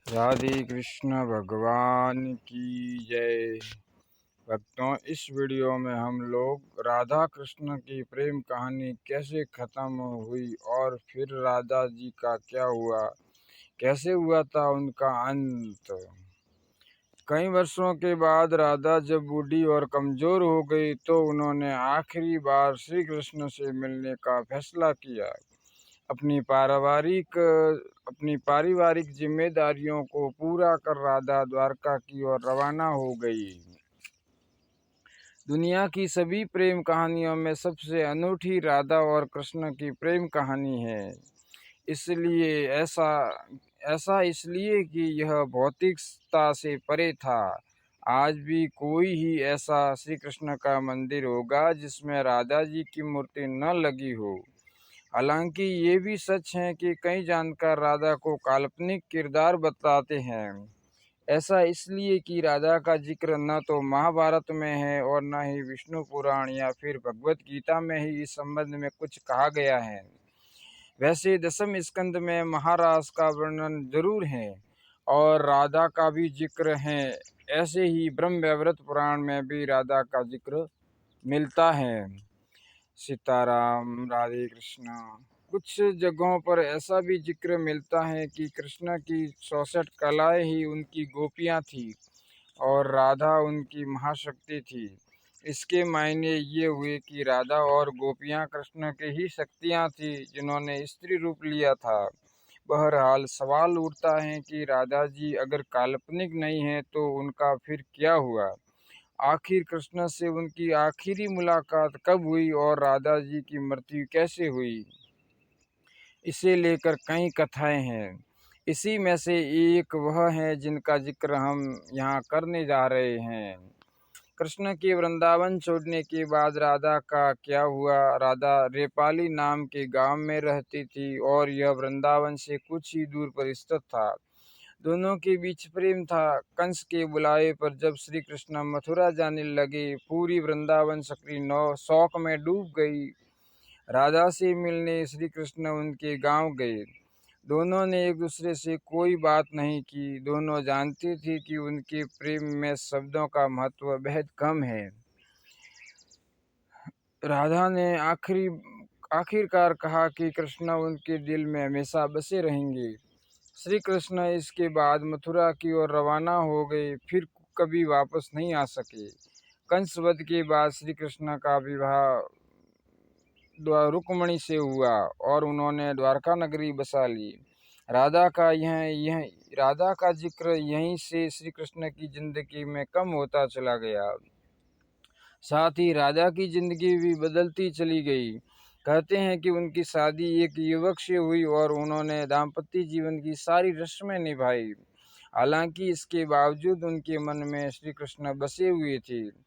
राधे कृष्ण भगवान की जय। भक्तों, इस वीडियो में हम लोग राधा कृष्ण की प्रेम कहानी कैसे ख़त्म हुई और फिर राधा जी का क्या हुआ, कैसे हुआ था उनका अंत। कई वर्षों के बाद राधा जब बूढ़ी और कमज़ोर हो गई तो उन्होंने आखिरी बार श्री कृष्ण से मिलने का फैसला किया। अपनी पारिवारिक जिम्मेदारियों को पूरा कर राधा द्वारका की ओर रवाना हो गई। दुनिया की सभी प्रेम कहानियों में सबसे अनूठी राधा और कृष्ण की प्रेम कहानी है। इसलिए ऐसा ऐसा इसलिए कि यह भौतिकता से परे था। आज भी कोई ही ऐसा श्री कृष्ण का मंदिर होगा जिसमें राधा जी की मूर्ति न लगी हो। हालांकि ये भी सच है कि कई जानकार राधा को काल्पनिक किरदार बताते हैं। ऐसा इसलिए कि राधा का जिक्र न तो महाभारत में है और न ही विष्णु पुराण या फिर भगवत गीता में ही इस संबंध में कुछ कहा गया है। वैसे दसम स्कंद में महाराज का वर्णन जरूर है और राधा का भी जिक्र है। ऐसे ही ब्रह्म वैवर्त पुराण में भी राधा का जिक्र मिलता है। सीताराम, राधे कृष्ण। कुछ जगहों पर ऐसा भी जिक्र मिलता है कि कृष्ण की 64 कलाएं ही उनकी गोपियां थी और राधा उनकी महाशक्ति थी। इसके मायने ये हुए कि राधा और गोपियां कृष्ण की ही शक्तियां थी जिन्होंने स्त्री रूप लिया था। बहरहाल सवाल उठता है कि राधा जी अगर काल्पनिक नहीं है तो उनका फिर क्या हुआ। आखिर कृष्ण से उनकी आखिरी मुलाकात कब हुई और राधा जी की मृत्यु कैसे हुई, इसे लेकर कई कथाएं हैं। इसी में से एक वह है जिनका जिक्र हम यहाँ करने जा रहे हैं। कृष्ण के वृंदावन छोड़ने के बाद राधा का क्या हुआ। राधा रेपाली नाम के गांव में रहती थी और यह वृंदावन से कुछ ही दूर पर स्थित था। दोनों के बीच प्रेम था। कंस के बुलावे पर जब श्री कृष्ण मथुरा जाने लगे, पूरी वृंदावन सक्री नौ शौक में डूब गई। राधा से मिलने श्री कृष्ण उनके गांव गए। दोनों ने एक दूसरे से कोई बात नहीं की। दोनों जानते थे कि उनके प्रेम में शब्दों का महत्व बेहद कम है। राधा ने आखिरकार कहा कि कृष्ण उनके दिल में हमेशा बसे रहेंगे। श्री कृष्ण इसके बाद मथुरा की ओर रवाना हो गए, फिर कभी वापस नहीं आ सके। कंस वध के बाद श्री कृष्ण का विवाह रुक्मिणी से हुआ और उन्होंने द्वारका नगरी बसा ली। राधा का यह राधा का जिक्र यहीं से श्री कृष्ण की जिंदगी में कम होता चला गया। साथ ही राधा की जिंदगी भी बदलती चली गई। कहते हैं कि उनकी शादी एक युवक से हुई और उन्होंने दाम्पत्य जीवन की सारी रस्में निभाई। हालांकि इसके बावजूद उनके मन में श्री कृष्ण बसे हुए थे।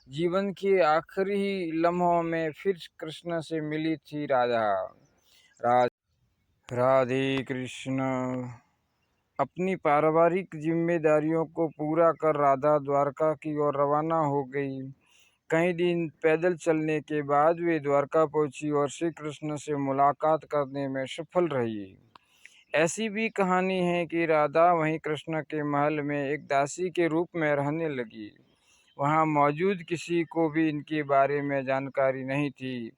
जीवन के आखिरी लम्हों में फिर कृष्ण से मिली थी राधा। राधे कृष्ण। अपनी पारिवारिक जिम्मेदारियों को पूरा कर राधा द्वारका की ओर रवाना हो गई। कई दिन पैदल चलने के बाद वे द्वारका पहुंची और श्री कृष्ण से मुलाकात करने में सफल रही। ऐसी भी कहानी है कि राधा वहीं कृष्ण के महल में एक दासी के रूप में रहने लगी। वहां मौजूद किसी को भी इनके बारे में जानकारी नहीं थी।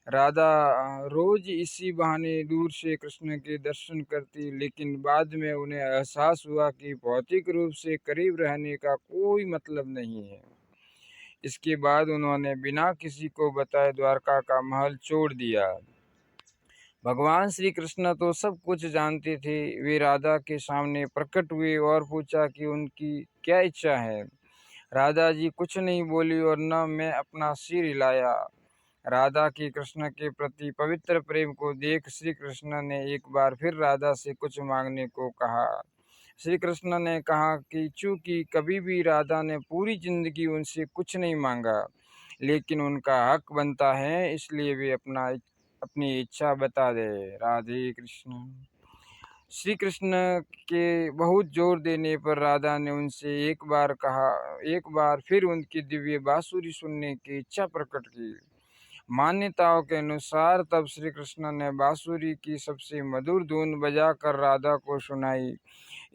राधा रोज इसी बहाने दूर से कृष्ण के दर्शन करती, लेकिन बाद में उन्हें एहसास हुआ कि भौतिक रूप से करीब रहने का कोई मतलब नहीं है। इसके बाद उन्होंने बिना किसी को बताए द्वारका का महल छोड़ दिया। भगवान श्री कृष्ण तो सब कुछ जानते थे। वे राधा के सामने प्रकट हुए और पूछा कि उनकी क्या इच्छा है। राधा जी कुछ नहीं बोली और न मैं अपना सिर हिलाया। राधा की कृष्ण के प्रति पवित्र प्रेम को देख श्री कृष्ण ने एक बार फिर राधा से कुछ मांगने को कहा। श्री कृष्ण ने कहा कि चूंकि कभी भी राधा ने पूरी जिंदगी उनसे कुछ नहीं मांगा, लेकिन उनका हक बनता है, इसलिए वे अपनी इच्छा बता दे। राधे कृष्ण। श्री कृष्ण के बहुत जोर देने पर राधा ने उनसे एक बार फिर उनकी दिव्य बांसुरी सुनने की इच्छा प्रकट की। मान्यताओं के अनुसार तब श्री कृष्ण ने बांसुरी की सबसे मधुर धुन बजाकर राधा को सुनाई।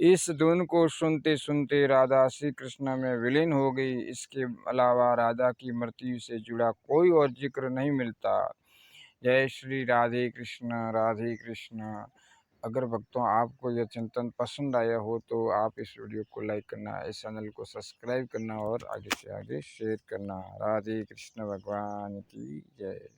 इस धुन को सुनते सुनते राधा श्री कृष्ण में विलीन हो गई। इसके अलावा राधा की मृत्यु से जुड़ा कोई और जिक्र नहीं मिलता। जय श्री राधे कृष्ण राधे कृष्ण। अगर भक्तों आपको यह चिंतन पसंद आया हो तो आप इस वीडियो को लाइक करना, इस चैनल को सब्सक्राइब करना और आगे से आगे शेयर करना। राधे कृष्ण भगवान की जय।